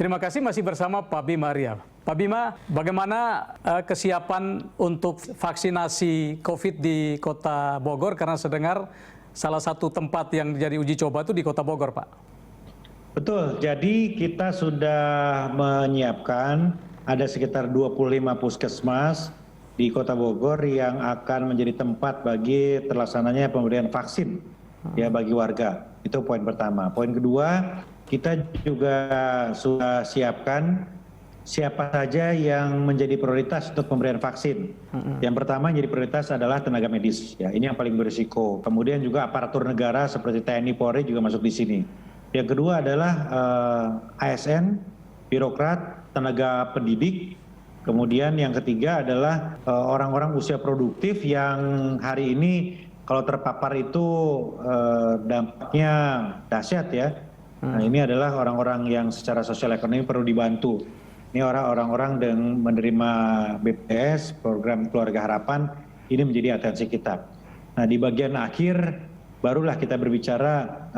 Terima kasih masih bersama Pak Bima Arya. Pak Bima, bagaimana kesiapan untuk vaksinasi COVID di Kota Bogor? Karena saya dengar salah satu tempat yang jadi uji coba itu di Kota Bogor, Pak. Betul, jadi kita sudah menyiapkan ada sekitar 25 puskesmas di Kota Bogor yang akan menjadi tempat bagi terlaksananya pemberian vaksin ya bagi warga. Itu poin pertama. Poin kedua, kita juga sudah siapkan siapa saja yang menjadi prioritas untuk pemberian vaksin. Yang pertama yang jadi prioritas adalah tenaga medis. Ya, ini yang paling berisiko. Kemudian juga aparatur negara seperti TNI, Polri juga masuk di sini. Yang kedua adalah ASN, birokrat, tenaga pendidik. Kemudian yang ketiga adalah orang-orang usia produktif yang hari ini kalau terpapar itu dampaknya dahsyat ya. Nah, ini adalah orang-orang yang secara sosial ekonomi perlu dibantu. Ini orang-orang yang menerima BPS, program Keluarga Harapan, ini menjadi atensi kita. Nah, di bagian akhir barulah kita berbicara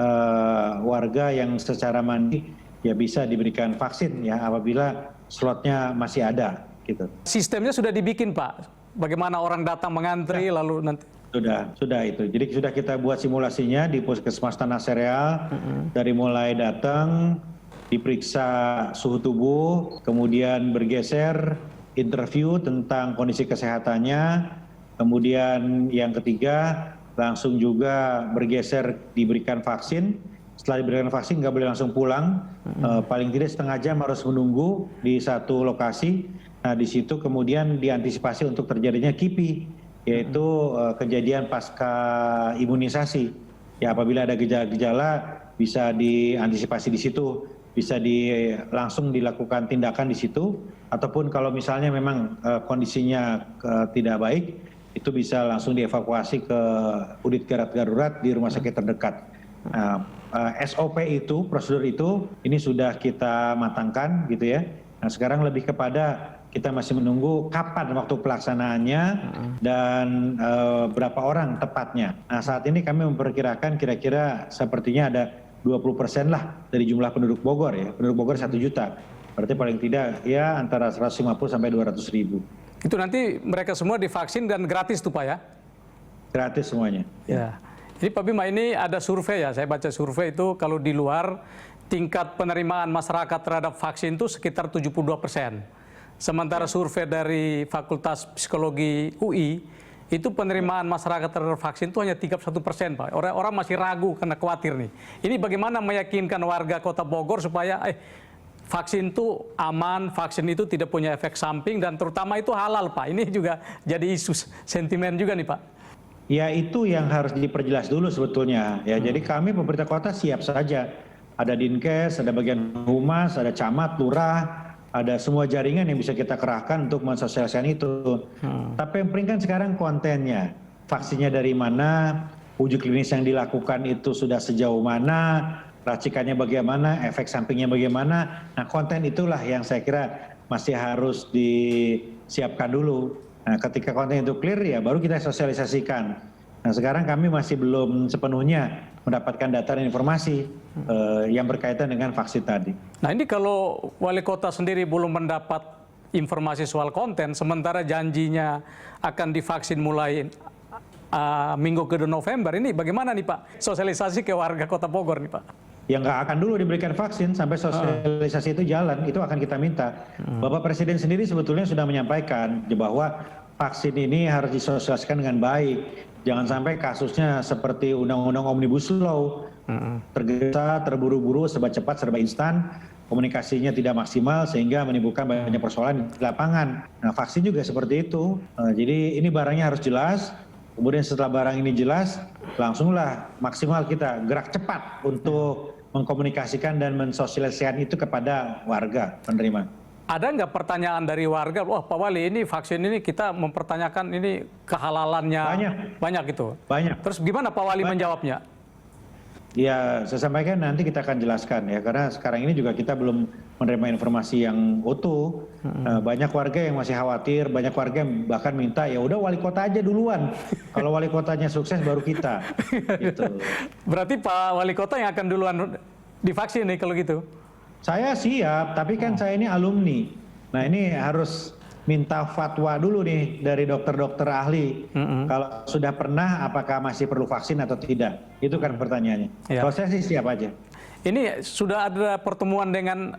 warga yang secara mandiri ya bisa diberikan vaksin ya apabila slotnya masih ada gitu. Sistemnya sudah dibikin, Pak. Bagaimana orang datang mengantri lalu nanti Sudah itu. Jadi sudah kita buat simulasinya di Puskesmas Tanah Sereal dari mulai datang diperiksa suhu tubuh, kemudian bergeser interview tentang kondisi kesehatannya, kemudian yang ketiga langsung juga bergeser diberikan vaksin. Setelah diberikan vaksin nggak boleh langsung pulang, paling tidak setengah jam harus menunggu di satu lokasi. Nah di situ kemudian diantisipasi untuk terjadinya KIPI, yaitu kejadian pasca imunisasi. Ya apabila ada gejala-gejala bisa diantisipasi di situ, bisa langsung dilakukan tindakan di situ, ataupun kalau misalnya memang kondisinya tidak baik, itu bisa langsung dievakuasi ke unit gawat darurat di rumah sakit terdekat. Nah, SOP itu, prosedur itu, ini sudah kita matangkan gitu ya. Nah sekarang lebih kepada kita masih menunggu kapan waktu pelaksanaannya dan berapa orang tepatnya. Nah saat ini kami memperkirakan kira-kira sepertinya ada 20% lah dari jumlah penduduk Bogor ya. Penduduk Bogor 1 juta. Berarti paling tidak ya antara 150 sampai 200 ribu. itu nanti mereka semua divaksin dan gratis tuh, Pak ya? Gratis semuanya. Ya. Jadi Pak Bima, ini ada survei ya, saya baca survei itu kalau di luar tingkat penerimaan masyarakat terhadap vaksin itu sekitar 72%. Sementara survei dari Fakultas Psikologi UI, itu penerimaan masyarakat terhadap vaksin itu hanya 31%, Pak. Orang masih ragu karena khawatir nih. Ini bagaimana meyakinkan warga Kota Bogor supaya vaksin itu aman, vaksin itu tidak punya efek samping, dan terutama itu halal, Pak. Ini juga jadi isu sentimen juga nih, Pak. Ya itu yang harus diperjelas dulu sebetulnya. Ya jadi kami pemerintah kota siap saja. Ada Dinkes, ada bagian humas, ada camat, lurah, ada semua jaringan yang bisa kita kerahkan untuk mensosialisasikan itu. Tapi yang penting kan sekarang kontennya, vaksinnya dari mana, uji klinis yang dilakukan itu sudah sejauh mana, racikannya bagaimana, efek sampingnya bagaimana. Nah konten itulah yang saya kira masih harus disiapkan dulu. Nah ketika konten itu clear ya baru kita sosialisasikan. Nah sekarang kami masih belum sepenuhnya mendapatkan data dan informasi yang berkaitan dengan vaksin tadi. Nah ini kalau wali kota sendiri belum mendapat informasi soal konten, sementara janjinya akan divaksin mulai minggu ke-2 November, ini bagaimana nih Pak sosialisasi ke warga Kota Bogor nih Pak? Ya nggak akan dulu diberikan vaksin sampai sosialisasi itu jalan, itu akan kita minta. Bapak Presiden sendiri sebetulnya sudah menyampaikan bahwa vaksin ini harus disosialisasikan dengan baik. Jangan sampai kasusnya seperti Undang-Undang Omnibus Law, tergesa, terburu-buru, serba cepat, serba instan, komunikasinya tidak maksimal sehingga menimbulkan banyak persoalan di lapangan. Nah vaksin juga seperti itu. Jadi ini barangnya harus jelas. Kemudian setelah barang ini jelas, langsunglah maksimal kita gerak cepat untuk mengkomunikasikan dan mensosialisasikan itu kepada warga penerima. Ada nggak pertanyaan dari warga, wah Pak Wali ini vaksin ini kita mempertanyakan ini kehalalannya? Banyak gitu? Banyak. Terus gimana Pak Wali menjawabnya? Ya saya sampaikan nanti kita akan jelaskan ya, karena sekarang ini juga kita belum menerima informasi yang utuh. Banyak warga yang masih khawatir, banyak warga yang bahkan minta ya udah wali kota aja duluan. Kalau wali kotanya sukses baru kita. Gitu. Berarti Pak Wali Kota yang akan duluan divaksin nih kalau gitu? Saya siap, tapi kan saya ini alumni. Nah ini harus minta fatwa dulu nih dari dokter-dokter ahli. Kalau sudah pernah, apakah masih perlu vaksin atau tidak? Itu kan pertanyaannya. Ya. Kalau saya sih siap aja. Ini sudah ada pertemuan dengan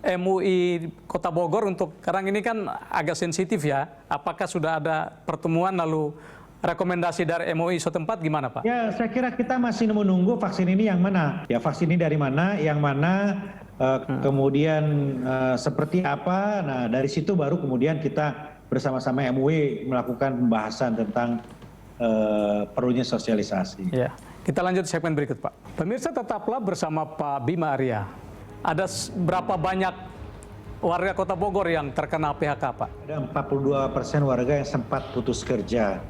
MUI Kota Bogor untuk, karena ini kan agak sensitif ya. Apakah sudah ada pertemuan lalu rekomendasi dari MUI setempat gimana Pak? Ya saya kira kita masih menunggu vaksin ini yang mana. Ya vaksin ini dari mana, yang mana, kemudian seperti apa. Nah dari situ baru kemudian kita bersama-sama MUI melakukan pembahasan tentang perlunya sosialisasi. Ya, kita lanjut segmen berikut Pak. Pemirsa tetaplah bersama Pak Bima Arya. Ada berapa banyak warga Kota Bogor yang terkena PHK Pak? Ada 42% warga yang sempat putus kerja.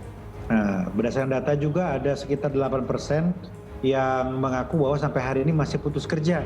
Nah, berdasarkan data juga ada sekitar 8% yang mengaku bahwa sampai hari ini masih putus kerja.